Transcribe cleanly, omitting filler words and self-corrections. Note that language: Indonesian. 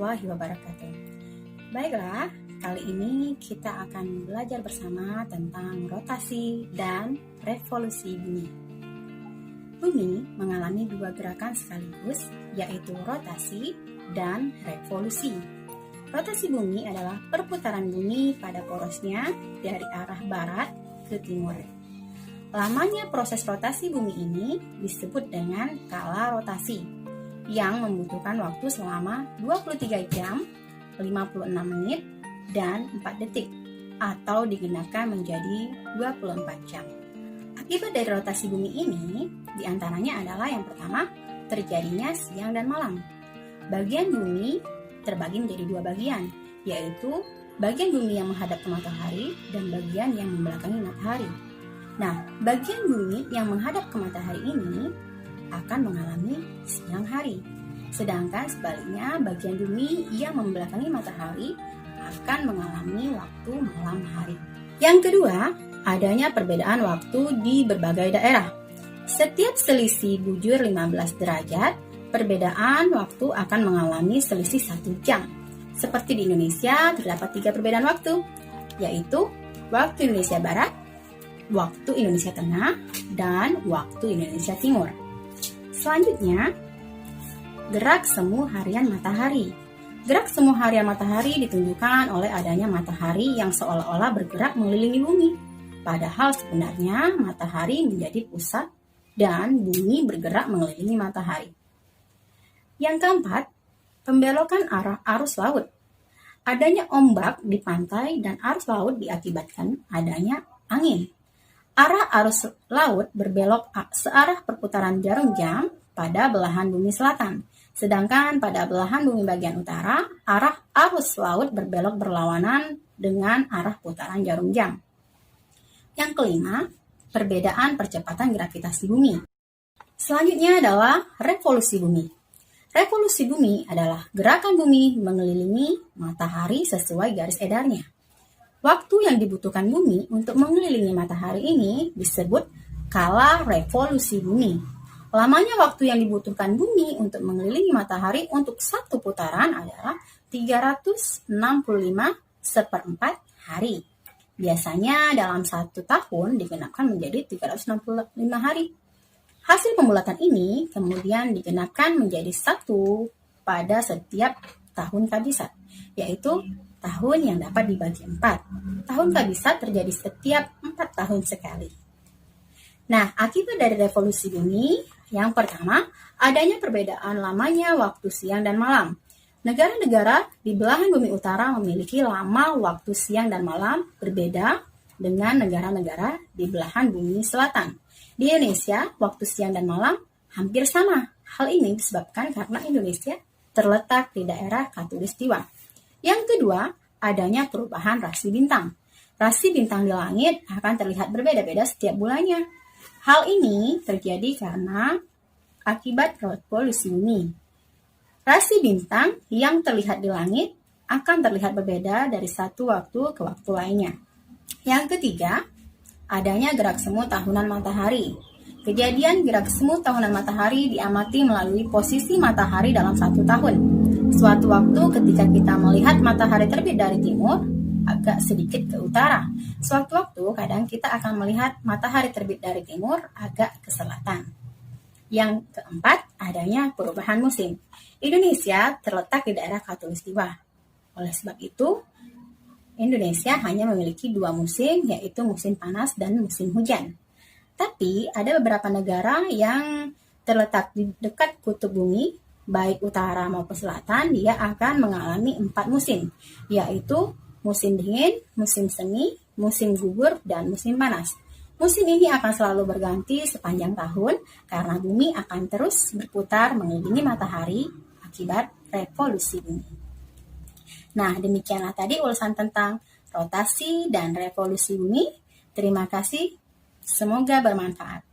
Warahmatullahi wabarakatuh. Baiklah, kali ini kita akan belajar bersama tentang rotasi dan revolusi bumi. Bumi mengalami dua gerakan sekaligus, yaitu rotasi dan revolusi. Rotasi bumi adalah perputaran bumi pada porosnya dari arah barat ke timur. Lamanya proses rotasi bumi ini disebut dengan kala rotasi, yang membutuhkan waktu selama 23 jam, 56 menit, dan 4 detik, atau digenapkan menjadi 24 jam. Akibat dari rotasi bumi ini, diantaranya adalah yang pertama, terjadinya siang dan malam. Bagian bumi terbagi menjadi dua bagian, yaitu bagian bumi yang menghadap ke matahari dan bagian yang membelakangi matahari. Nah, bagian bumi yang menghadap ke matahari ini akan mengalami siang hari. Sedangkan sebaliknya bagian bumi yang membelakangi matahari akan mengalami waktu malam hari. Yang kedua, adanya perbedaan waktu di berbagai daerah. Setiap selisih bujur 15 derajat, perbedaan waktu akan mengalami selisih 1 jam. Seperti di Indonesia, terdapat 3 perbedaan waktu, yaitu waktu Indonesia Barat, waktu Indonesia Tengah, dan waktu Indonesia Timur. Selanjutnya, gerak semu harian matahari. Gerak semu harian matahari ditunjukkan oleh adanya matahari yang seolah-olah bergerak mengelilingi bumi. Padahal sebenarnya matahari menjadi pusat dan bumi bergerak mengelilingi matahari. Yang keempat, pembelokan arah arus laut. Adanya ombak di pantai dan arus laut diakibatkan adanya angin. Arah arus laut berbelok searah perputaran jarum jam pada belahan bumi selatan. Sedangkan pada belahan bumi bagian utara, arah arus laut berbelok berlawanan dengan arah putaran jarum jam. Yang kelima, perbedaan percepatan gravitasi bumi. Selanjutnya adalah revolusi bumi. Revolusi bumi adalah gerakan bumi mengelilingi matahari sesuai garis edarnya. Waktu yang dibutuhkan bumi untuk mengelilingi matahari ini disebut kala revolusi bumi. Lamanya waktu yang dibutuhkan bumi untuk mengelilingi matahari untuk satu putaran adalah 365/4 hari. Biasanya dalam 1 tahun digenapkan menjadi 365 hari. Hasil pembulatan ini kemudian digenapkan menjadi 1 pada setiap tahun kabisat, yaitu tahun yang dapat dibagi 4. Tahun kabisat terjadi setiap 4 tahun sekali. Nah, akibat dari revolusi bumi, yang pertama, adanya perbedaan lamanya waktu siang dan malam. Negara-negara di belahan bumi utara memiliki lama waktu siang dan malam berbeda dengan negara-negara di belahan bumi selatan. Di Indonesia, waktu siang dan malam hampir sama. Hal ini disebabkan karena Indonesia terletak di daerah Khatulistiwa. Yang kedua, adanya perubahan rasi bintang. Rasi bintang di langit akan terlihat berbeda-beda setiap bulannya. Hal ini terjadi karena akibat revolusi bumi. Rasi bintang yang terlihat di langit akan terlihat berbeda dari satu waktu ke waktu lainnya. Yang ketiga, adanya gerak semu tahunan matahari. Kejadian gerak semu tahunan matahari diamati melalui posisi matahari dalam 1 tahun. Suatu waktu ketika kita melihat matahari terbit dari timur, agak sedikit ke utara. Suatu waktu kadang kita akan melihat matahari terbit dari timur, agak ke selatan. Yang keempat, adanya perubahan musim. Indonesia terletak di daerah Khatulistiwa. Oleh sebab itu, Indonesia hanya memiliki 2 musim, yaitu musim panas dan musim hujan. Tapi ada beberapa negara yang terletak di dekat kutub bumi, baik utara maupun selatan, dia akan mengalami 4 musim, yaitu musim dingin, musim semi, musim gugur, dan musim panas. Musim ini akan selalu berganti sepanjang tahun karena bumi akan terus berputar mengelilingi matahari akibat revolusi bumi. Nah, demikianlah tadi ulasan tentang rotasi dan revolusi bumi. Terima kasih, semoga bermanfaat.